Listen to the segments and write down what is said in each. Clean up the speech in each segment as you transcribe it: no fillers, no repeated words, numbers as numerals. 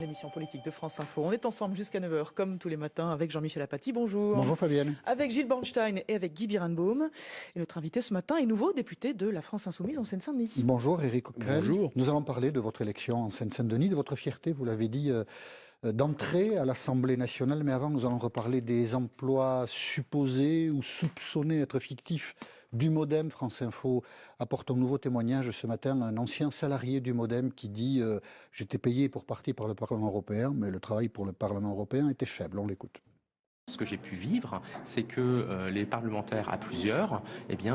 L'émission politique de France Info. On est ensemble jusqu'à 9 h, comme tous les matins, avec Jean-Michel Apathy. Bonjour. Bonjour Fabienne. Avec Gilles Bornstein et avec Guy Birenbaum. Et notre invité ce matin est nouveau député de la France Insoumise en Seine-Saint-Denis. Bonjour Éric Coquerel. Bonjour. Nous allons parler de votre élection en Seine-Saint-Denis, de votre fierté, vous l'avez dit, d'entrée à l'Assemblée nationale. Mais avant, nous allons reparler des emplois supposés ou soupçonnés être fictifs du Modem. France Info apporte un nouveau témoignage ce matin, un ancien salarié du Modem qui dit « J'étais payé pour partie par le Parlement européen, mais le travail pour le Parlement européen était faible ». On l'écoute. Ce que j'ai pu vivre, c'est que les parlementaires à plusieurs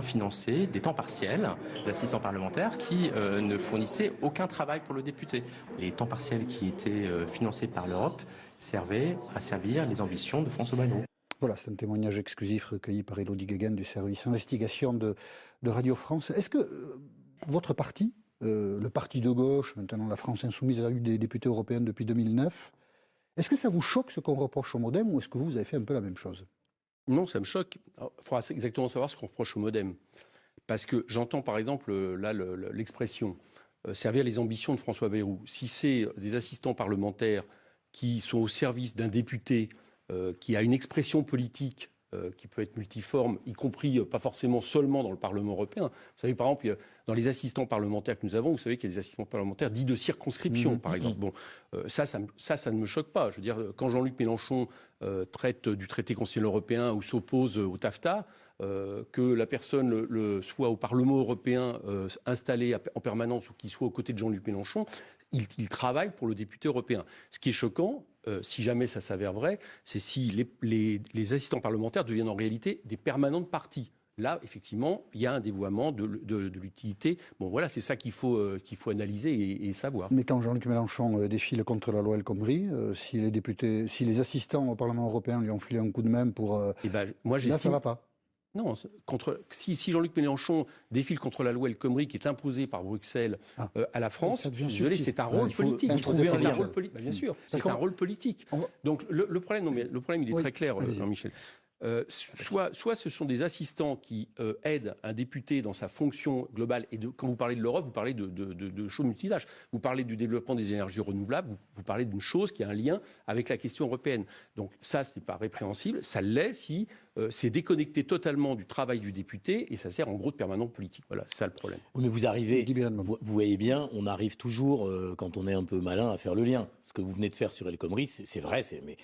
finançaient des temps partiels d'assistants parlementaires qui ne fournissaient aucun travail pour le député. Les temps partiels qui étaient financés par l'Europe servaient à servir les ambitions de François Bayrou. Voilà, c'est un témoignage exclusif recueilli par Élodie Guéguen du service investigation de Radio France. Est-ce que votre parti, le parti de gauche, maintenant la France Insoumise, a eu des députés européens depuis 2009, est-ce que ça vous choque ce qu'on reproche au Modem ou est-ce que vous avez fait un peu la même chose? Non, ça me choque. Il faudra exactement savoir ce qu'on reproche au Modem. Parce que j'entends par exemple là l'expression servir les ambitions de François Bayrou. Si c'est des assistants parlementaires qui sont au service d'un député qui a une expression politique qui peut être multiforme, y compris pas forcément seulement dans le Parlement européen. Vous savez, par exemple, dans les assistants parlementaires que nous avons, vous savez qu'il y a des assistants parlementaires dits de circonscription, par exemple. Bon, ça ne me choque pas. Je veux dire, quand Jean-Luc Mélenchon traite du traité constitutionnel européen ou s'oppose au TAFTA, que la personne soit au Parlement européen installé en permanence ou qu'il soit aux côtés de Jean-Luc Mélenchon, il travaille pour le député européen. Ce qui est choquant, si jamais ça s'avère vrai, c'est si les assistants parlementaires deviennent en réalité des permanents de parti. Là, effectivement, il y a un dévoiement de l'utilité. Bon, voilà, c'est ça qu'il faut analyser et savoir. Mais quand Jean-Luc Mélenchon défile contre la loi El Khomri, si les assistants au Parlement européen lui ont filé un coup de main pour... moi, là, ça ne va pas. Non, si Jean-Luc Mélenchon défile contre la loi El Khomri qui est imposée par Bruxelles à la France, c'est un rôle politique. Vous trouvez un lien. Bien sûr, c'est un rôle politique. Donc le problème, il est très clair, Jean-Michel. Soit ce sont des assistants qui aident un député dans sa fonction globale, et quand vous parlez de l'Europe, vous parlez de choses multitâches. Vous parlez du développement des énergies renouvelables, vous parlez d'une chose qui a un lien avec la question européenne. Donc ça, ce n'est pas répréhensible. Ça l'est si c'est déconnecté totalement du travail du député et ça sert en gros de permanent politique. Voilà, c'est ça le problème. Mais vous arrivez, vous voyez bien, on arrive toujours, quand on est un peu malin, à faire le lien. Ce que vous venez de faire sur El Khomri, c'est vrai, mais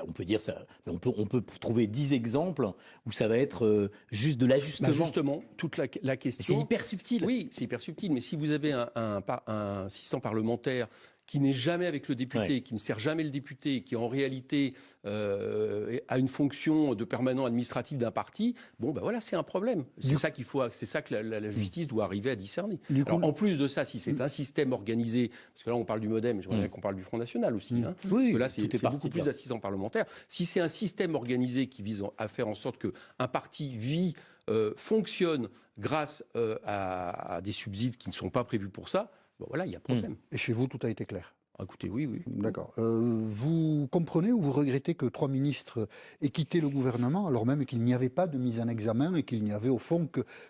on peut dire ça, mais on peut trouver 10 exemples où ça va être juste de l'ajustement. Justement, toute la question... C'est hyper subtil. Oui, c'est hyper subtil, mais si vous avez un assistant parlementaire qui n'est jamais avec le député, qui ne sert jamais le député, qui en réalité a une fonction de permanent administratif d'un parti, bon ben voilà, c'est un problème. C'est ça que la justice doit arriver à discerner. Alors, en plus de ça, si c'est un système organisé, parce que là on parle du Modem, mais j'aimerais bien qu'on parle du Front National aussi, parce que là c'est beaucoup plus d'assistants parlementaires. Si c'est un système organisé qui vise à faire en sorte qu'un parti fonctionne grâce à des subsides qui ne sont pas prévus pour ça, bon, voilà, il y a problème. Et chez vous, tout a été clair? Écoutez, oui. D'accord. Vous comprenez ou vous regrettez que 3 ministres aient quitté le gouvernement, alors même qu'il n'y avait pas de mise en examen et qu'il n'y avait au fond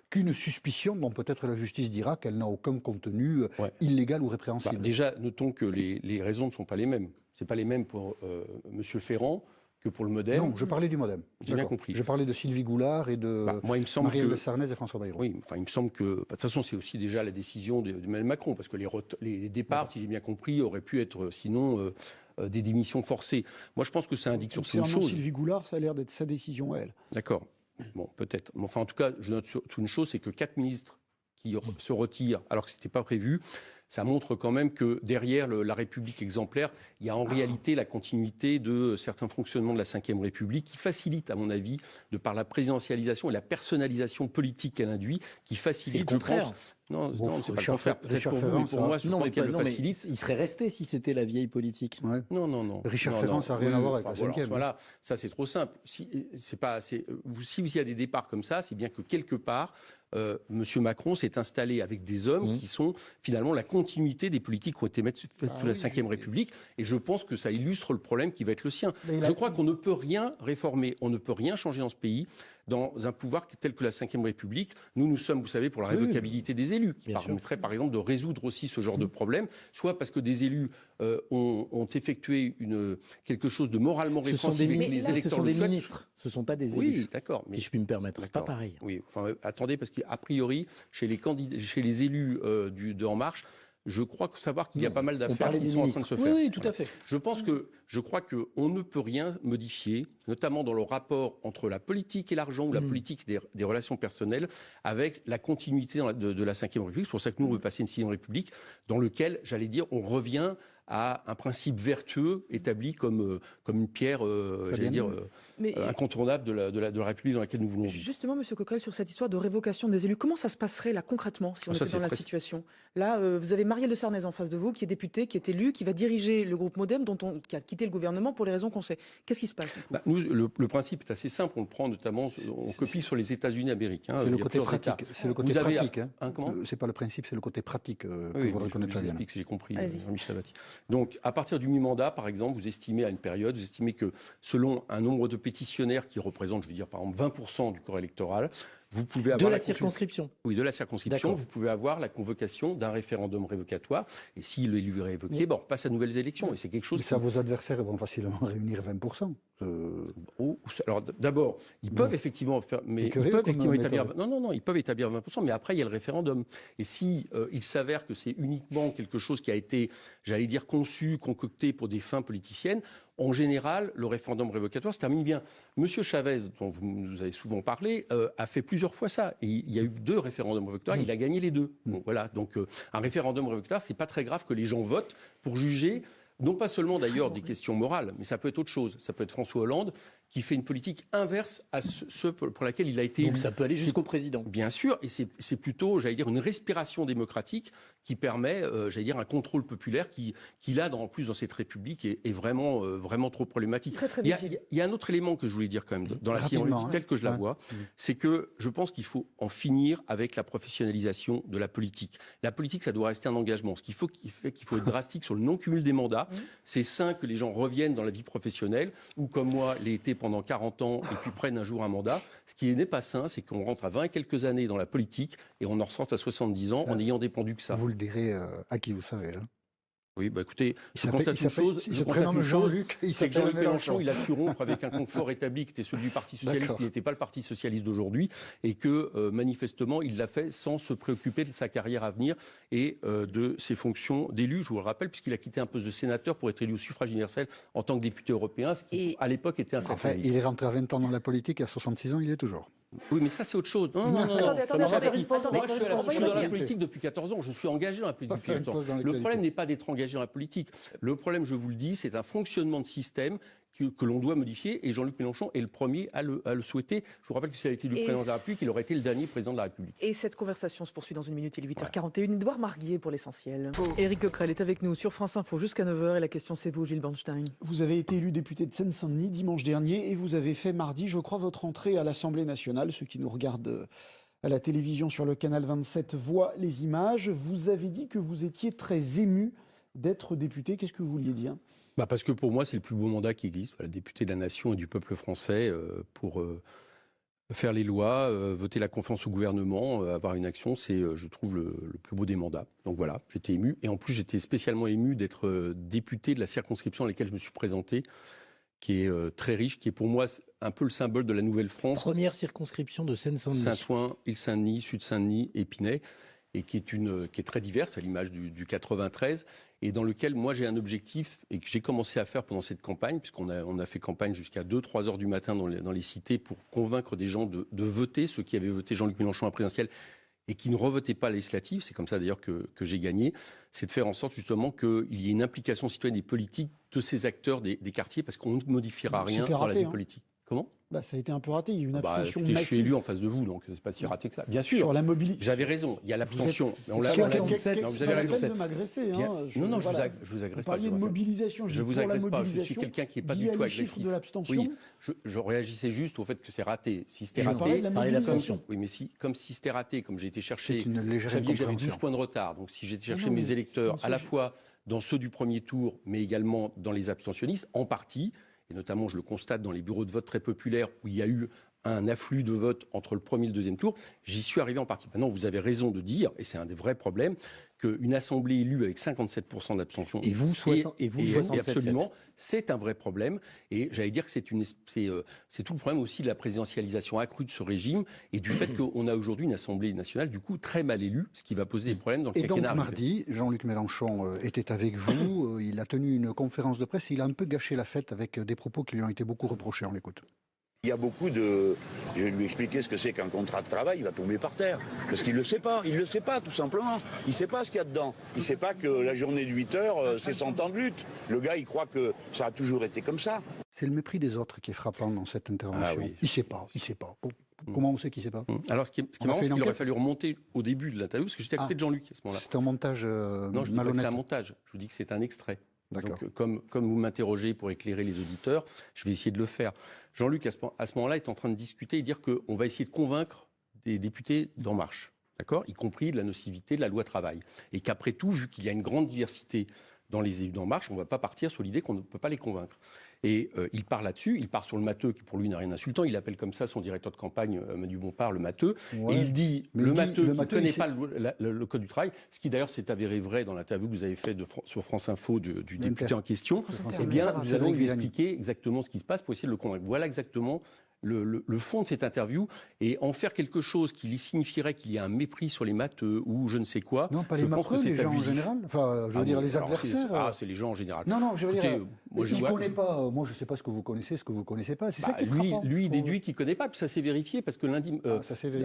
qu'une suspicion dont peut-être la justice dira qu'elle n'a aucun contenu illégal ou répréhensible? Déjà, notons que les raisons ne sont pas les mêmes. Ce n'est pas les mêmes pour M. Ferrand que pour le Modem. Non, je parlais du Modem. J'ai bien compris. Je parlais de Sylvie Goulard et de Marielle de Sarnez et François Bayrou. Oui, il me semble que... De toute façon, c'est aussi déjà la décision d'Emmanuel Macron, parce que les départs, si j'ai bien compris, auraient pu être sinon des démissions forcées. Moi, je pense que ça indique surtout une chose. Sylvie Goulard, ça a l'air d'être sa décision à elle. D'accord. Bon, peut-être. Mais enfin, en tout cas, je note surtout une chose, c'est que 4 ministres qui se retirent alors que ce n'était pas prévu, ça montre quand même que derrière la République exemplaire, il y a en réalité la continuité de certains fonctionnements de la Ve République qui facilite, à mon avis, de par la présidentialisation et la personnalisation politique qu'elle induit, qui facilite, je pense... Non, c'est pas le contraire. Peut-être pour vous, mais pour moi, je pense qu'elle le facilite. Il serait resté si c'était la vieille politique. Ouais. Non. Richard Ferrand, ça n'a rien à voir avec la 5e. Voilà, ça c'est trop simple. Si il y a des départs comme ça, c'est bien que quelque part, M. Macron s'est installé avec des hommes qui sont finalement la continuité des politiques qui ont été faites sous la Ve République. Et je pense que ça illustre le problème qui va être le sien. Je crois qu'on ne peut rien réformer, on ne peut rien changer dans ce pays dans un pouvoir tel que la Ve République. Nous sommes, vous savez, pour la révocabilité des élus, qui permettrait par exemple de résoudre aussi ce genre de problème, soit parce que des élus ont effectué quelque chose de moralement répréhensible et que les électeurs le souhaitent. Ce sont des ministres, ce ne sont pas des élus. Oui, d'accord. Si je puis me permettre, c'est pas pareil. Oui, enfin, attendez, parce qu'a priori, chez les élus de En Marche, je crois savoir qu'il y a pas mal d'affaires qui sont en train de se faire. Oui, tout à fait. Je crois qu'on ne peut rien modifier, notamment dans le rapport entre la politique et l'argent ou la politique des relations personnelles, avec la continuité de la Ve République. C'est pour ça que nous, on veut passer une Sixième République dans lequel, j'allais dire, on revient à un principe vertueux établi comme une pierre, incontournable de la République dans laquelle nous voulons vivre. Justement, Monsieur Coquerel, sur cette histoire de révocation des élus, comment ça se passerait là concrètement si on était dans la situation? Là, vous avez Marielle de Sarnez en face de vous, qui est députée, qui est élue, qui va diriger le groupe MoDem, qui a quitté le gouvernement pour les raisons qu'on sait. Qu'est-ce qui se passe? Nous, le principe est assez simple. On le prend notamment, on copie sur les États-Unis américains. C'est le côté pratique. C'est le côté pratique. C'est pas le principe, c'est le côté pratique que vous reconnaissez bien. Je vous explique si j'ai compris, Jean-Michel Apathy. Donc, à partir du mi-mandat, par exemple, vous estimez à une période, vous estimez que selon un nombre de pétitionnaires qui représentent, je veux dire, par exemple, 20% du corps électoral, vous pouvez avoir de la circonscription. Oui, de la circonscription. Vous pouvez avoir la convocation d'un référendum révocatoire. Et si l'élu est révoqué, on repasse à nouvelles élections. Et c'est quelque chose. Mais vos adversaires vont facilement réunir 20%. Alors d'abord, ils peuvent effectivement faire, mais ils peuvent effectivement établir. Non, ils peuvent établir 20%. Mais après, il y a le référendum. Et si il s'avère que c'est uniquement quelque chose qui a été, j'allais dire, conçu, concocté pour des fins politiciennes. En général, le référendum révocatoire se termine bien. Monsieur Chavez, dont vous nous avez souvent parlé, a fait plusieurs fois ça. Et il y a eu 2 référendums révocatoires, il a gagné les 2. Bon, voilà. Donc, un référendum révocatoire, c'est pas très grave que les gens votent pour juger, non pas seulement d'ailleurs des questions morales, mais ça peut être autre chose. Ça peut être François Hollande qui fait une politique inverse à ce pour laquelle il a été élu. Donc ça peut aller jusqu'au président. Bien sûr, et c'est plutôt, j'allais dire, une respiration démocratique qui permet, j'allais dire, un contrôle populaire qui là, en plus, dans cette République, est vraiment, vraiment trop problématique. Très, très il y a un autre élément que je voulais dire quand même, dans la Sixième République, telle que je la vois, c'est que je pense qu'il faut en finir avec la professionnalisation de la politique. La politique, ça doit rester un engagement. Ce qu'il faut être drastique sur le non-cumul des mandats. C'est sain que les gens reviennent dans la vie professionnelle, ou comme moi, l'ai été pendant 40 ans et puis prennent un jour un mandat. Ce qui n'est pas sain, c'est qu'on rentre à 20 et quelques années dans la politique et on en ressort à 70 ans en n'ayant dépendu que ça. Vous le direz à qui vous savez. Oui, écoutez, je constate une chose, c'est que Jean-Luc Mélenchon, il a su rompre avec un confort établi qui était celui du Parti Socialiste, qui n'était pas le Parti Socialiste d'aujourd'hui, et que manifestement, il l'a fait sans se préoccuper de sa carrière à venir et de ses fonctions d'élu, je vous le rappelle, puisqu'il a quitté un poste de sénateur pour être élu au suffrage universel en tant que député européen, ce qui, à l'époque, était un sacré risque. Il est rentré à 20 ans dans la politique et à 66 ans, il y est toujours. Oui, mais ça, c'est autre chose. Non. Attendez, Moi, je suis dans la politique depuis 14 ans. Je suis engagé dans la politique depuis 14 ans. Le problème n'est pas d'être engagé dans la politique. Le problème, je vous le dis, c'est un fonctionnement de système que l'on doit modifier. Et Jean-Luc Mélenchon est le premier à le souhaiter. Je vous rappelle que s'il a été élu président de la République, il aurait été le dernier président de la République. Et cette conversation se poursuit dans 1 minute. Il est 8h41. Edouard Marguier pour l'essentiel. Éric Coquerel est avec nous sur France Info jusqu'à 9h. Et la question, c'est vous, Gilles Bernstein. Vous avez été élu député de Seine-Saint-Denis dimanche dernier et vous avez fait mardi, je crois, votre entrée à l'Assemblée nationale. Ceux qui nous regardent à la télévision sur le canal 27 voient les images. Vous avez dit que vous étiez très ému d'être député. Qu'est-ce que vous vouliez dire ? Parce que pour moi, c'est le plus beau mandat qui existe. Voilà, député de la nation et du peuple français pour faire les lois, voter la confiance au gouvernement, avoir une action, c'est, je trouve, le plus beau des mandats. Donc voilà, j'étais ému. Et en plus, j'étais spécialement ému d'être député de la circonscription dans laquelle je me suis présenté, qui est très riche, qui est pour moi un peu le symbole de la Nouvelle-France. Première circonscription de Seine-Saint-Denis. Saint-Ouen, Île-Saint-Denis, Sud-Saint-Denis, Épinay, et qui est très diverse, à l'image du 93, et dans lequel moi j'ai un objectif, et que j'ai commencé à faire pendant cette campagne, puisqu'on a fait campagne jusqu'à 2-3 heures du matin dans les cités pour convaincre des gens de voter, ceux qui avaient voté Jean-Luc Mélenchon à la présidentielle, et qui ne revotaient pas la législative, c'est comme ça d'ailleurs que j'ai gagné, c'est de faire en sorte justement qu'il y ait une implication citoyenne et politique de ces acteurs des quartiers, parce qu'on ne modifiera rien dans la vie politique. Comment ? Ça a été un peu raté, il y a eu une abstention massive. Je suis élu en face de vous, donc c'est pas si raté que ça. Bien sûr, sur la mobilité. Vous avez raison, il y a l'abstention. Vous avez raison. De m'agresser. Non, je vous agresse pas. Vous parliez de mobilisation. Je vous agresse pas. Je suis quelqu'un qui n'est pas du tout agressif. De l'abstention. Oui, je réagissais juste au fait que c'est raté. Si c'était raté, oui, mais comme si c'était raté, comme j'ai été chercher, vous saviez que j'avais 12 points de retard. Donc si j'ai été chercher mes électeurs à la fois dans ceux du premier tour, mais également dans les abstentionnistes, en partie. Et notamment, je le constate dans les bureaux de vote très populaires où il y a eu un afflux de votes entre le premier et le deuxième tour. J'y suis arrivé en partie. Maintenant, vous avez raison de dire, et c'est un des vrais problèmes, qu'une assemblée élue avec 57% d'abstention, et vous 67, absolument, c'est un vrai problème. Et j'allais dire que c'est tout le problème aussi de la présidentialisation accrue de ce régime et du fait qu'on a aujourd'hui une assemblée nationale, du coup, très mal élue, ce qui va poser des problèmes dans le quinquennat. Et donc, mardi, Jean-Luc Mélenchon était avec vous. Il a tenu une conférence de presse et il a un peu gâché la fête avec des propos qui lui ont été beaucoup reprochés. On l'écoute. Il y a beaucoup de... Je vais lui expliquer ce que c'est qu'un contrat de travail, il va tomber par terre. Parce qu'il ne le sait pas. Il ne le sait pas, tout simplement. Il ne sait pas ce qu'il y a dedans. Il ne sait pas que la journée de 8 heures, c'est 100 ans de lutte. Le gars, il croit que ça a toujours été comme ça. C'est le mépris des autres qui est frappant dans cette intervention. Ah oui. Il ne sait pas. Comment on sait qu'il ne sait pas? Alors, ce qui est marrant, c'est qu'il aurait fallu remonter au début de l'interview, parce que j'étais à côté de Jean-Luc à ce moment-là. C'était un montage Non, je dis pas que c'est un montage. Je vous dis que c'est un extrait. D'accord. Donc, comme vous m'interrogez pour éclairer les auditeurs, je vais essayer de le faire. Jean-Luc, à ce moment-là, est en train de discuter et dire qu'on va essayer de convaincre des députés d'En Marche, d'accord, y compris de la nocivité de la loi travail. Et qu'après tout, vu qu'il y a une grande diversité dans les élus d'En Marche, on ne va pas partir sur l'idée qu'on ne peut pas les convaincre. Et il part là-dessus, il part sur le matheux, qui pour lui n'a rien d'insultant. Il appelle comme ça son directeur de campagne, Manu Bompard, le matheux. Ouais. Et il dit, le matheux qui ne connaît pas le code du travail, ce qui d'ailleurs s'est avéré vrai dans l'interview que vous avez faite sur France Info du député en question, eh bien, nous allons lui expliquer exactement ce qui se passe pour essayer de le convaincre. Voilà exactement le fond de cette interview, et en faire quelque chose qui lui signifierait qu'il y a un mépris sur les matheux ou je ne sais quoi. Non, pas les matheux, les gens en général. Enfin, je veux dire, les adversaires. C'est les gens en général. Non, je veux dire, moi, je ne connais pas. Moi, je ne sais pas ce que vous connaissez, ce que vous ne connaissez pas. C'est ça qui est frappant. Lui, il déduit qu'il ne connaît pas, puis ça s'est vérifié, parce que lundi,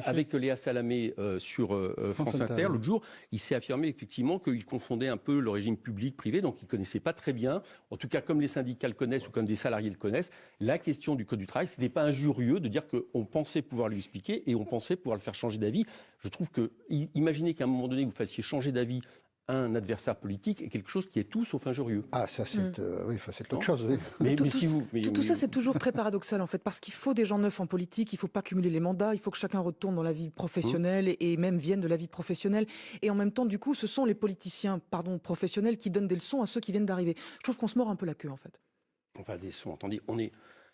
avec Léa Salamé sur France Inter, l'autre jour, il s'est affirmé effectivement qu'il confondait un peu le régime public-privé, donc il ne connaissait pas très bien, en tout cas comme les syndicats le connaissent ou comme des salariés le connaissent, la question du code du travail. Ce n'était pas injurieux de dire qu'on pensait pouvoir lui expliquer et on pensait pouvoir le faire changer d'avis. Je trouve que, imaginez qu'à un moment donné, vous fassiez changer d'avis un adversaire politique est quelque chose qui est tout sauf injurieux. Ah, ça, c'est c'est autre chose. Oui. Mais tout ça, c'est toujours très paradoxal, en fait, parce qu'il faut des gens neufs en politique, il ne faut pas cumuler les mandats, il faut que chacun retourne dans la vie professionnelle et même vienne de la vie professionnelle. Et en même temps, du coup, ce sont les politiciens professionnels qui donnent des leçons à ceux qui viennent d'arriver. Je trouve qu'on se mord un peu la queue, en fait. Enfin, des leçons, attendez,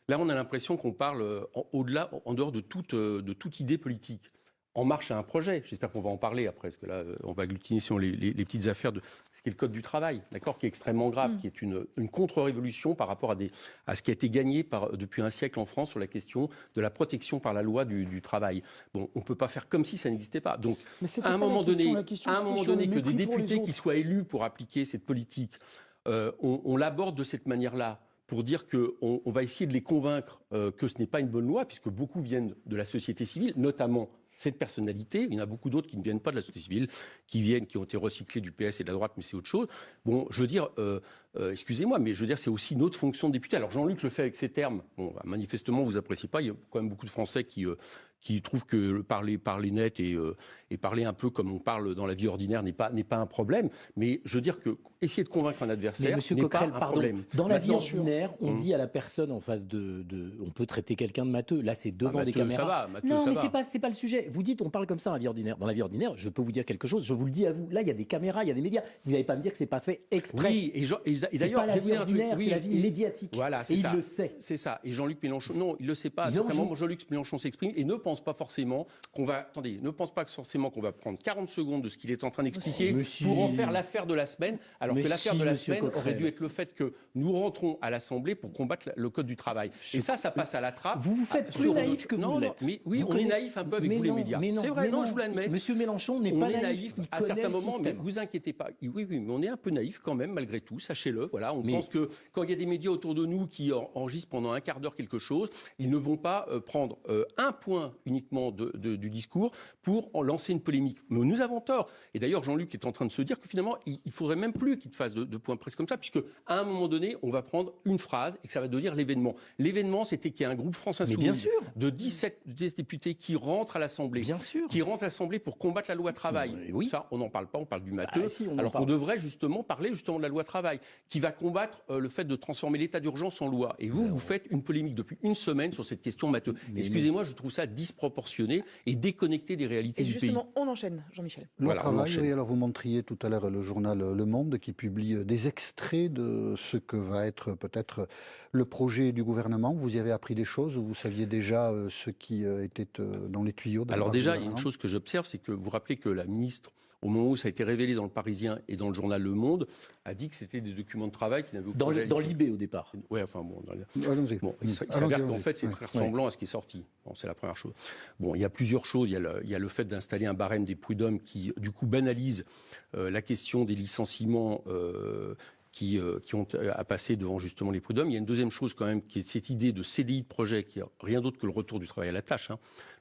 là, on a l'impression qu'on parle au-delà, en dehors de toute idée politique. En Marche a un projet, j'espère qu'on va en parler après, parce que là, on va agglutiner sur les petites affaires de ce qui est le code du travail, d'accord, qui est extrêmement grave, qui est une contre-révolution par rapport à ce qui a été gagné depuis un siècle en France sur la question de la protection par la loi du travail. Bon, on ne peut pas faire comme si ça n'existait pas. Donc, à un moment donné, que des députés qui soient élus pour appliquer cette politique, on l'aborde de cette manière-là, pour dire qu'on va essayer de les convaincre que ce n'est pas une bonne loi, puisque beaucoup viennent de la société civile, notamment cette personnalité. Il y en a beaucoup d'autres qui ne viennent pas de la société civile, qui ont été recyclés du PS et de la droite, mais c'est autre chose. Bon, je veux dire, excusez-moi, mais je veux dire, c'est aussi notre fonction de député. Alors Jean-Luc le fait avec ces termes. Bon, manifestement, vous n'appréciez pas. Il y a quand même beaucoup de Français qui trouvent que parler net et parler un peu comme on parle dans la vie ordinaire n'est pas un problème. Mais je veux dire que essayer de convaincre un adversaire n'est pas un problème. Dans la vie ordinaire, on dit à la personne en face on peut traiter quelqu'un de matheux. Là, c'est devant des caméras. Matheux, non, mais c'est pas le sujet. Vous dites, on parle comme ça dans la vie ordinaire. Dans la vie ordinaire, je peux vous dire quelque chose. Je vous le dis à vous. Là, il y a des caméras, il y a des médias. Vous n'allez pas me dire que c'est pas fait exprès. Oui, et d'ailleurs, c'est pas la vie ordinaire, c'est la vie médiatique. Voilà, c'est ça. Il le sait. C'est ça. Et Jean-Luc Mélenchon, non, il le sait pas. Jean-Luc Mélenchon s'exprime et ne pense pas forcément qu'on va prendre 40 secondes de ce qu'il est en train d'expliquer pour en faire l'affaire de la semaine, alors que l'affaire de la semaine aurait dû être le fait que nous rentrons à l'Assemblée pour combattre le code du travail. Et ça passe à la trappe. Vous vous faites plus naïf que vous l'êtes. Mais oui, on est naïf un peu avec vous les médias. C'est vrai, non, je vous l'admets. Monsieur Mélenchon n'est pas naïf. À certains moments, mais vous inquiétez pas. Oui, mais on est un peu naïf quand même, malgré tout, sachez-le. Voilà, on pense que quand il y a des médias autour de nous qui enregistrent pendant un quart d'heure quelque chose, ils ne vont pas prendre un point uniquement du discours pour en lancer une polémique. Mais nous avons tort. Et d'ailleurs, Jean-Luc est en train de se dire que finalement, il ne faudrait même plus qu'il te fasse de points presse comme ça, puisque à un moment donné, on va prendre une phrase et que ça va devenir l'événement. L'événement, c'était qu'il y a un groupe France Insoumise de 10 députés qui rentrent à l'Assemblée. Bien sûr. Qui rentrent à l'Assemblée pour combattre la loi travail. Oui. Ça, on n'en parle pas, on parle du matheux. Alors qu'on devrait justement parler de la loi travail. qui va combattre le fait de transformer l'état d'urgence en loi. Et vous faites une polémique depuis une semaine sur cette question matheux. Excusez-moi, je trouve ça disproportionné et déconnecté des réalités du pays. Et justement, on enchaîne, Jean-Michel. Voilà, travail, oui, alors vous montriez tout à l'heure le journal Le Monde qui publie des extraits de ce que va être peut-être le projet du gouvernement. Vous y avez appris des choses ou vous saviez déjà ce qui était dans les tuyaux? Alors déjà, il y a une chose que j'observe, c'est que vous vous rappelez que la ministre, au moment où ça a été révélé dans le Parisien et dans le journal Le Monde, a dit que c'était des documents de travail qui n'avaient aucun... Dans l'IB au départ. Oui, enfin bon... Bon, il s'avère qu'en fait, c'est très ressemblant à ce qui est sorti. Bon, c'est la première chose. Bon, il y a plusieurs choses. Il y a le fait d'installer un barème des prud'hommes qui, du coup, banalise la question des licenciements qui ont à passer devant justement les prud'hommes. Il y a une deuxième chose quand même, qui est cette idée de CDI de projet, qui est rien d'autre que le retour du travail à la tâche.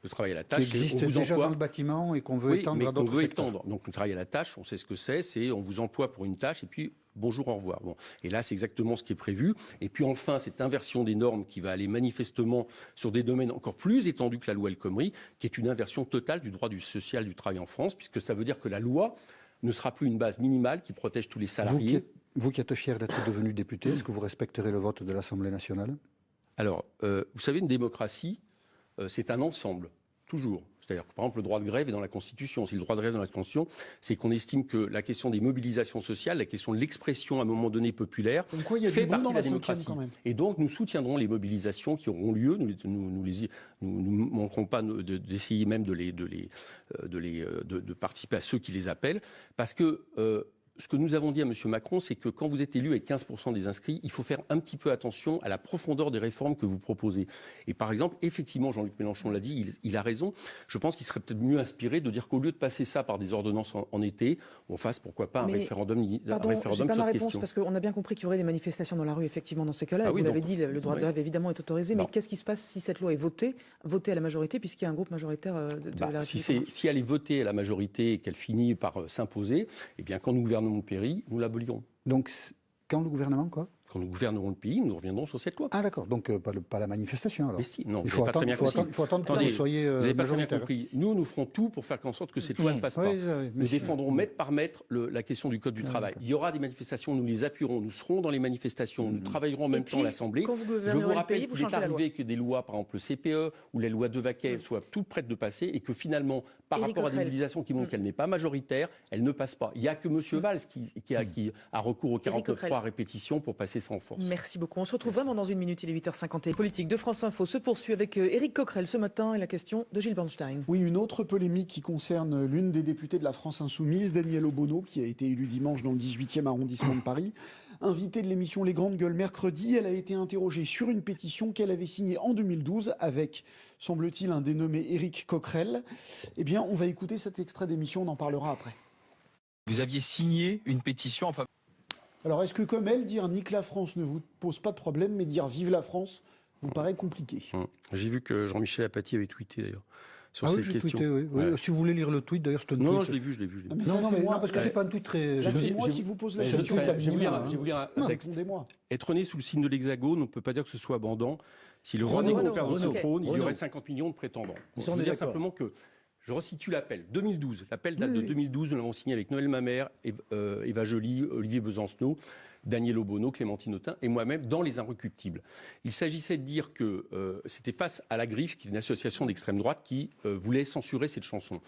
Le travail à la tâche, qui existe déjà dans le bâtiment et qu'on veut étendre à d'autres secteurs. Donc le travail à la tâche, on sait ce que c'est on vous emploie pour une tâche et puis bonjour, au revoir. Bon. Et là, c'est exactement ce qui est prévu. Et puis enfin, cette inversion des normes qui va aller manifestement sur des domaines encore plus étendus que la loi El Khomri, qui est une inversion totale du droit social du travail en France, puisque ça veut dire que la loi ne sera plus une base minimale qui protège tous les salariés. Vous qui êtes fier d'être devenu député, est-ce que vous respecterez le vote de l'Assemblée nationale? Alors, vous savez, une démocratie, c'est un ensemble, toujours. C'est-à-dire que, par exemple, le droit de grève est dans la Constitution. Si le droit de grève est dans la Constitution, c'est qu'on estime que la question des mobilisations sociales, la question de l'expression à un moment donné populaire, fait partie de la démocratie. Et donc, nous soutiendrons les mobilisations qui auront lieu. Nous ne manquerons pas d'essayer même de participer à ceux qui les appellent. Parce que... ce que nous avons dit à M. Macron, c'est que quand vous êtes élu avec 15% des inscrits, il faut faire un petit peu attention à la profondeur des réformes que vous proposez. Et par exemple, effectivement, Jean-Luc Mélenchon l'a dit, il a raison. Je pense qu'il serait peut-être mieux inspiré de dire qu'au lieu de passer ça par des ordonnances en été, on fasse pourquoi pas un référendum sur cette question. Parce qu'on a bien compris qu'il y aurait des manifestations dans la rue, effectivement, dans ces cas-là. Vous l'avez dit, le droit de grève évidemment est autorisé. Mais qu'est-ce qui se passe si cette loi est votée à la majorité, puisqu'il y a un groupe majoritaire de la République? Si elle est votée à la majorité et qu'elle finit par s'imposer, eh bien, quand nous gouvernons le pays, nous l'abolirons. Donc, quand le gouvernement, quoi? Quand nous gouvernerons le pays, nous reviendrons sur cette loi. Ah d'accord, donc pas la manifestation alors. Mais si, non, il faut attendre que vous soyez vous n'avez pas très bien compris. Nous ferons tout pour faire en sorte que cette loi ne passe pas. Nous défendrons mètre par mètre la question du Code du travail. Il y aura des manifestations, nous les appuierons, nous serons dans les manifestations, nous travaillerons en même temps à l'Assemblée. Je vous rappelle qu'il est arrivé que des lois, par exemple le CPE ou les lois Devaquet, soient toutes prêtes de passer et que finalement, par rapport à des mobilisations qui montrent qu'elle n'est pas majoritaire, elle ne passe pas. Il n'y a que M. Valls qui a recours au 49.3 à répétition pour passer ça en force. Merci beaucoup. On se retrouve vraiment dans une minute, il est 8h50. La politique de France Info se poursuit avec Éric Coquerel ce matin et la question de Gilles Bernstein. Oui, une autre polémique qui concerne l'une des députées de la France Insoumise, Danielle Obono, qui a été élue dimanche dans le 18e arrondissement de Paris. Invitée de l'émission Les Grandes Gueules mercredi, elle a été interrogée sur une pétition qu'elle avait signée en 2012 avec, semble-t-il, un dénommé Éric Coquerel. Eh bien, on va écouter cet extrait d'émission, on en parlera après. Vous aviez signé une pétition en faveur... Alors, est-ce que, comme elle, dire « Nique la France » ne vous pose pas de problème, mais dire « Vive la France » vous paraît compliqué? J'ai vu que Jean-Michel Apathy avait tweeté, d'ailleurs, sur cette question. Tweeté, oui. Si vous voulez lire le tweet, d'ailleurs, c'est un tweet... Non, je l'ai vu. Non, parce que c'est pas un tweet très... C'est moi qui vous pose la question. Je vais vous lire un texte. Être né sous le signe de l'hexagone, on ne peut pas dire que ce soit abondant. Si le roi n'est qu'au perdre son trône, il y aurait 50 millions de prétendants. Je veux dire simplement que je resitue l'appel. 2012. L'appel date de 2012. Nous l'avons signé avec Noël Mamère, Eva Joly, Olivier Besancenot, Danielle Obono, Clémentine Autain et moi-même dans Les Inrecuptibles. Il s'agissait de dire que c'était face à La Griffe, qui est une association d'extrême droite qui voulait censurer cette chanson.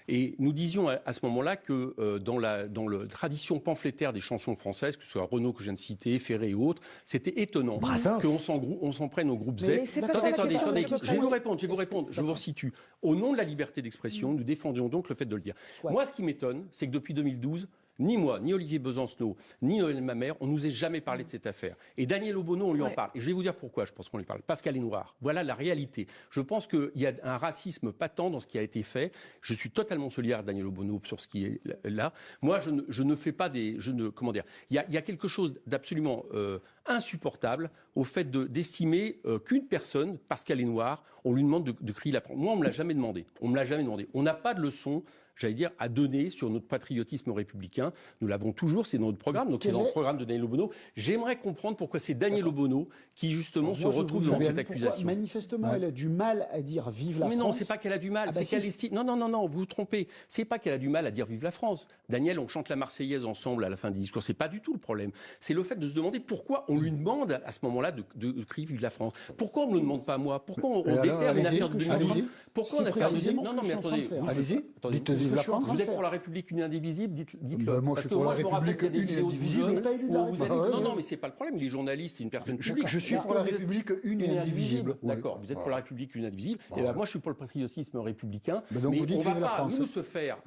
Et nous disions à ce moment-là que dans la tradition pamphlétaire des chansons françaises, que ce soit Renaud que je viens de citer, Ferré et autres, c'était étonnant qu'on s'en prenne au groupe Z. Attendez, je vais vous répondre, je vous resitue. Au nom de la liberté d'expression, nous défendions donc le fait de le dire. Moi, ce qui m'étonne, c'est que depuis 2012, ni moi, ni Olivier Besancenot, ni Noël Mamère, on ne nous ait jamais parlé de cette affaire. Et Danielle Obono, on lui en parle. Et je vais vous dire pourquoi je pense qu'on lui parle. Parce qu'elle est noire. Voilà la réalité. Je pense qu'il y a un racisme patent dans ce qui a été fait. Je suis totalement solidaire de Danielle Obono sur ce qui est là. Moi, je ne fais pas des... comment dire, il y a quelque chose d'absolument insupportable au fait d'estimer qu'une personne, parce qu'elle est noire, on lui demande de crier la France. Moi, on ne me l'a jamais demandé. On n'a pas de leçon. j'allais dire, à donner sur notre patriotisme républicain. Nous l'avons toujours, c'est dans notre programme, donc c'est dans le programme de Daniel Obono. J'aimerais comprendre pourquoi c'est Daniel Obono qui, justement, se retrouve dans cette accusation. Manifestement, elle a du mal à dire vive la France. Mais non, c'est pas qu'elle a du mal, c'est qu'elle estime... Non, vous vous trompez. C'est pas qu'elle a du mal à dire vive la France. Daniel, on chante la Marseillaise ensemble à la fin des discours, c'est pas du tout le problème. C'est le fait de se demander pourquoi on lui demande à ce moment-là de crier vive la France. Pourquoi on ne me demande pas moi? Pourquoi on déterre une affaire de Pourquoi on a fait non, mais attendez. Allez-y, dites vive la France. Vous êtes pour la République unie indivisible, dites-le. Moi, je suis pour la République unie indivisible. Non, mais c'est pas le problème. Il est journaliste, une personne publique. Je suis pour la République unie indivisible. D'accord, vous êtes pour la République unie indivisible. Et ben moi, je suis pour le patriotisme républicain. Donc vous dites vive la France. Nous se faire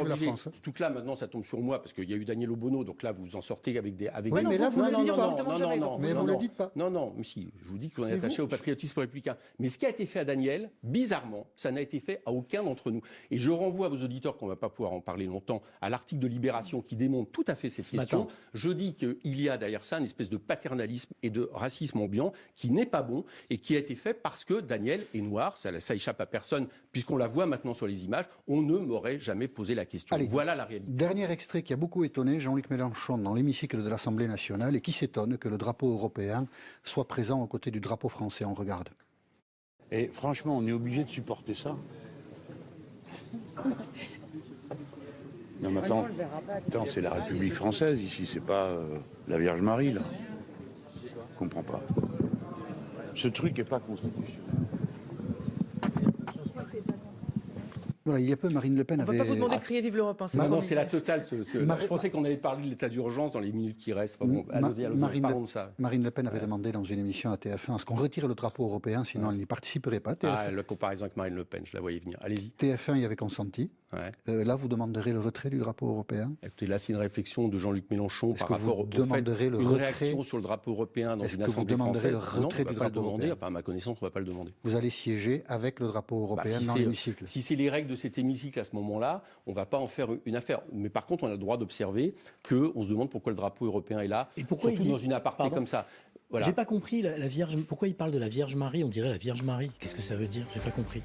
obliger. Surtout que là, maintenant, ça tombe sur moi parce qu'il y a eu Daniel Obono. Donc là, vous en sortez avec des. Oui, mais là, vous le dites pas. Mais vous le dites pas. Non, mais si. Je vous dis qu'on est attaché au patriotisme républicain. Mais ce qui a été fait à Daniel, bizarrement, ça n'a été fait à aucun d'entre nous. Et je renvoie à vos auditeurs, qu'on ne va pas pouvoir en parler longtemps, à l'article de Libération qui démontre tout à fait cette question. Je dis qu'il y a derrière ça une espèce de paternalisme et de racisme ambiant qui n'est pas bon et qui a été fait parce que Daniel est noir. Ça échappe à personne puisqu'on la voit maintenant sur les images. On ne m'aurait jamais posé la question. Allez, voilà la réalité. Dernier extrait qui a beaucoup étonné Jean-Luc Mélenchon dans l'hémicycle de l'Assemblée nationale et qui s'étonne que le drapeau européen soit présent aux côtés du drapeau français. On regarde. Et franchement, on est obligé de supporter ça. Non, mais attends, c'est la République française ici, c'est pas la Vierge Marie, là. Je comprends pas. Ce truc n'est pas constitutionnel. Voilà, il y a peu, Marine Le Pen avait... On ne va pas vous demander de crier vive l'Europe. Non, c'est la totale. Je pensais qu'on allait parler de l'état d'urgence dans les minutes qui restent. Bon, allons-y, parlons de ça. Marine Le Pen avait demandé dans une émission à TF1 à ce qu'on retire le drapeau européen, sinon elle n'y participerait pas. La comparaison avec Marine Le Pen, je la voyais venir. Allez-y. TF1 y avait consenti. Là, vous demanderez le retrait du drapeau européen? Écoutez, là, c'est une réflexion de Jean-Luc Mélenchon par rapport au fait une réaction sur le drapeau européen dans une assemblée française. Le retrait du drapeau européen? Enfin, à ma connaissance, on ne va pas le demander. Vous allez siéger avec le drapeau européen dans l'hémicycle? Si c'est les règles de cet hémicycle à ce moment-là, on ne va pas en faire une affaire. Mais par contre, on a le droit d'observer qu'on se demande pourquoi le drapeau européen est là, et pourquoi surtout dans une aparté comme ça. Voilà. J'ai pas compris la Vierge. Pourquoi il parle de la Vierge Marie? On dirait la Vierge Marie. Qu'est-ce que ça veut dire? J'ai pas compris.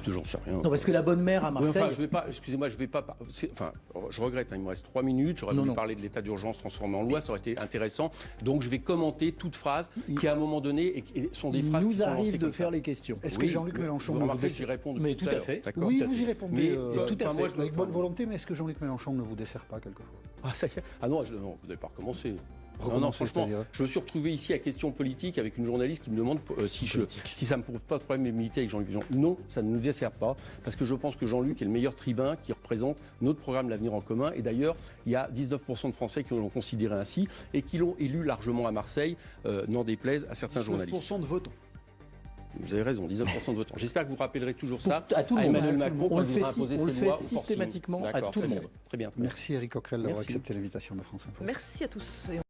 Écoutez, j'en sais rien. Non, parce que la bonne mère à Marseille. Oui, enfin, je vais pas. Excusez-moi, je vais pas. Enfin, je regrette. Il me reste 3 minutes. J'aurais voulu parler de l'état d'urgence transformé en loi. Ça aurait été intéressant. Donc, je vais commenter toute phrase qui, à un moment donné, sont des phrases qui sont lancées. Nous arrive de faire les questions. Est-ce que Jean-Luc Mélenchon vous remarquez que j'y réponds? Mais tout à fait. Oui, vous y répondez. Tout à fait. Avec bonne volonté. Mais est-ce que Jean-Luc Mélenchon ne vous dessert pas quelquefois? Ah, ça y est. Ah non, vous n'avez pas recommencé. Non, franchement, je me suis retrouvé ici à Question Politique avec une journaliste qui me demande si ça ne me pose pas de problème de militer avec Jean-Luc Mélenchon. Non, ça ne nous dessert pas, parce que je pense que Jean-Luc est le meilleur tribun qui représente notre programme L'Avenir en commun. Et d'ailleurs, il y a 19% de Français qui l'ont considéré ainsi et qui l'ont élu largement à Marseille, n'en déplaise à certains journalistes. 19% de votants. Vous avez raison, 19% de votants. J'espère que vous rappellerez toujours ça à tout le monde. Emmanuel Macron on quand il voudra imposer ses lois. Systématiquement à tout le monde. Très bien. Merci Eric Coquerel d'avoir accepté l'invitation de France Info. Merci à tous.